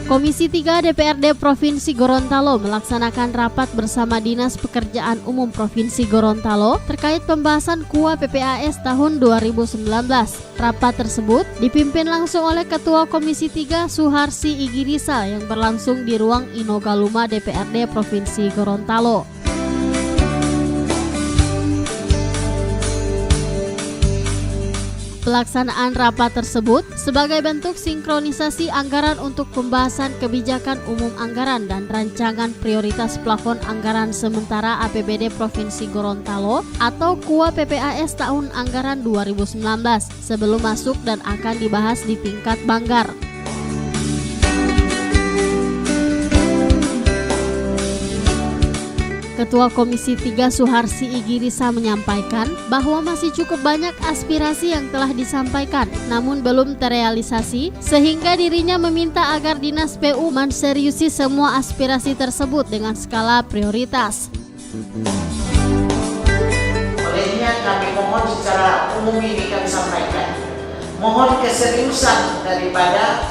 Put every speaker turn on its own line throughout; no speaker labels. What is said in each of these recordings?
Komisi 3 DPRD Provinsi Gorontalo melaksanakan rapat bersama Dinas Pekerjaan Umum Provinsi Gorontalo terkait pembahasan KUA PPAS tahun 2019. Rapat tersebut dipimpin langsung oleh Ketua Komisi 3 Suharsi Igirisa yang berlangsung di ruang Inogaluma DPRD Provinsi Gorontalo. Pelaksanaan rapat tersebut sebagai bentuk sinkronisasi anggaran untuk pembahasan kebijakan umum anggaran dan rancangan prioritas plafon anggaran sementara APBD Provinsi Gorontalo atau KUA PPAS tahun anggaran 2019 sebelum masuk dan akan dibahas di tingkat Banggar. Ketua Komisi 3 Suharsi Igirisa menyampaikan bahwa masih cukup banyak aspirasi yang telah disampaikan namun belum terrealisasi sehingga dirinya meminta agar Dinas PU menseriusi semua aspirasi tersebut dengan skala prioritas.
Olehnya kami mohon secara umum ini kami sampaikan, mohon keseriusan daripada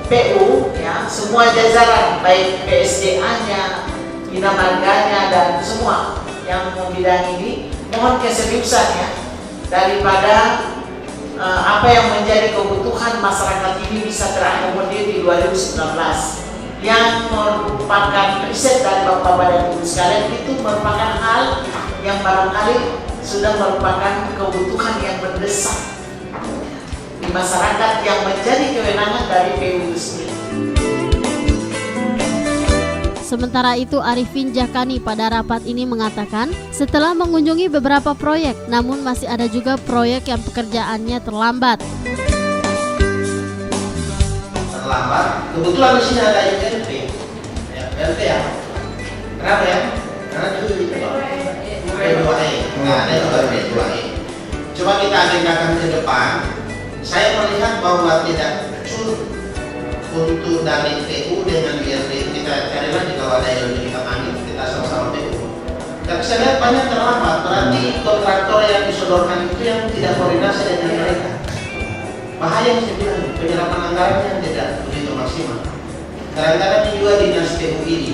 PU ya, semua jajaran baik PSDA-nya, Bina Marganya dan semua yang membidangi ini, mohon keseriusannya daripada apa yang menjadi kebutuhan masyarakat ini bisa terakomodir di 2019 yang merupakan riset dari Bapak Badan Ibu sekalian. Itu merupakan hal yang barangkali sudah merupakan kebutuhan yang mendesak di masyarakat yang menjadi kewenangan dari PU sendiri.
Sementara itu Arifin Jakani pada rapat ini mengatakan setelah mengunjungi beberapa proyek namun masih ada juga proyek yang pekerjaannya terlambat.
Kebetulan di sini ada UNP, ya, UNP ya. Kenapa ya? Karena itu P2E, ada juga P2E. Coba kita agendakan ke depan. Saya melihat bahwa tidak sulit untuk dari PU dengan BRD kita cari lagi kalau ada yang lebih kita ambil, kita sama-sama PU. Tapi saya lihat banyak terlambat, berarti kontraktor yang disodorkan itu yang tidak koordinasi dengan mereka. Bahaya saya bilang, penyerapan anggarannya tidak begitu maksimal. Kadang-kadang juga dinas PU ini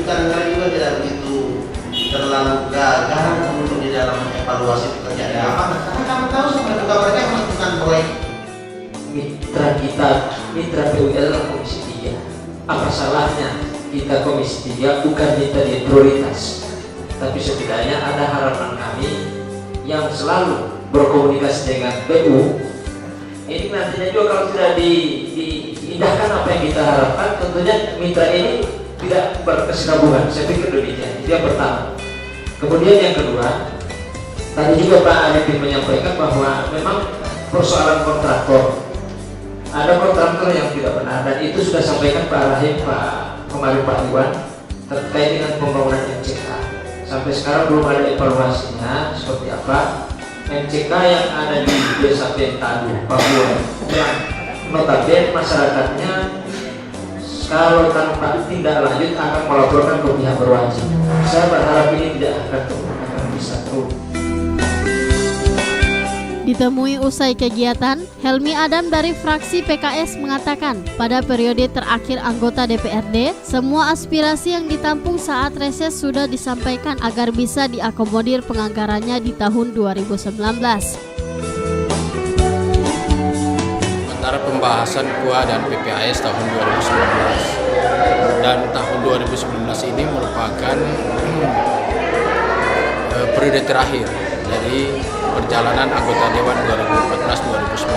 kadang-kadang juga tidak begitu terlalu garang untuk di dalam evaluasi pekerjaan di lapangan. Karena kami tahu sebenarnya mereka melakukan proyek.
Mitra PU adalah Komisi 3. Apa salahnya kita Komisi 3 bukan minta dia prioritas, tapi setidaknya ada harapan kami yang selalu berkomunikasi dengan PU. Ini nantinya juga kalau tidak diindahkan apa yang kita harapkan, tentunya mitra ini tidak berkesinambungan. Saya pikir demikian. Itu yang pertama. Kemudian yang kedua, tadi juga Pak Arifin menyampaikan bahwa memang persoalan kontraktor. Ada kontraktor yang tidak benar dan itu sudah sampaikan Pak Rahim, kemarin Pak Iwan terkait dengan pembangunan MCK. Sampai sekarang belum ada evaluasinya seperti apa. MCK yang ada di Desa Pentadu, Papua, yang notabene masyarakatnya kalau tanpa tindak lanjut akan melaporkan ke pihak berwajib. Saya berharap ini tidak akan bisa turun.
Ditemui usai kegiatan, Helmi Adam dari fraksi PKS mengatakan pada periode terakhir anggota DPRD, semua aspirasi yang ditampung saat reses sudah disampaikan agar bisa diakomodir penganggarannya di tahun 2019.
Antara pembahasan KUA dan PPAS tahun 2019 dan tahun 2019 ini merupakan periode terakhir dari perjalanan anggota Dewan 2014-2019.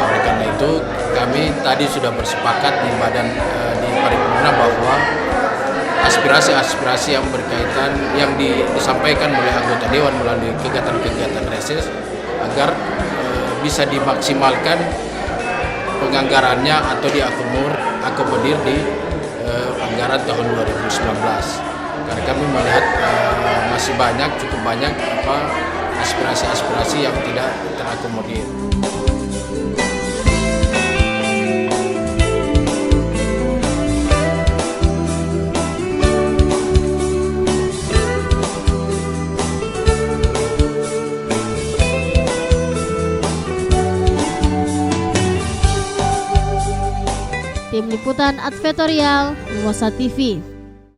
Oleh karena itu, kami tadi sudah bersepakat di di paripurna bahwa aspirasi-aspirasi yang berkaitan yang disampaikan oleh anggota Dewan melalui kegiatan-kegiatan reses agar bisa dimaksimalkan penganggarannya atau diakomodir di anggaran tahun 2019. Karena kami melihat cukup banyak aspirasi-aspirasi yang tidak terakomodir.
Tim Liputan Advertorial, Nuwasa TV.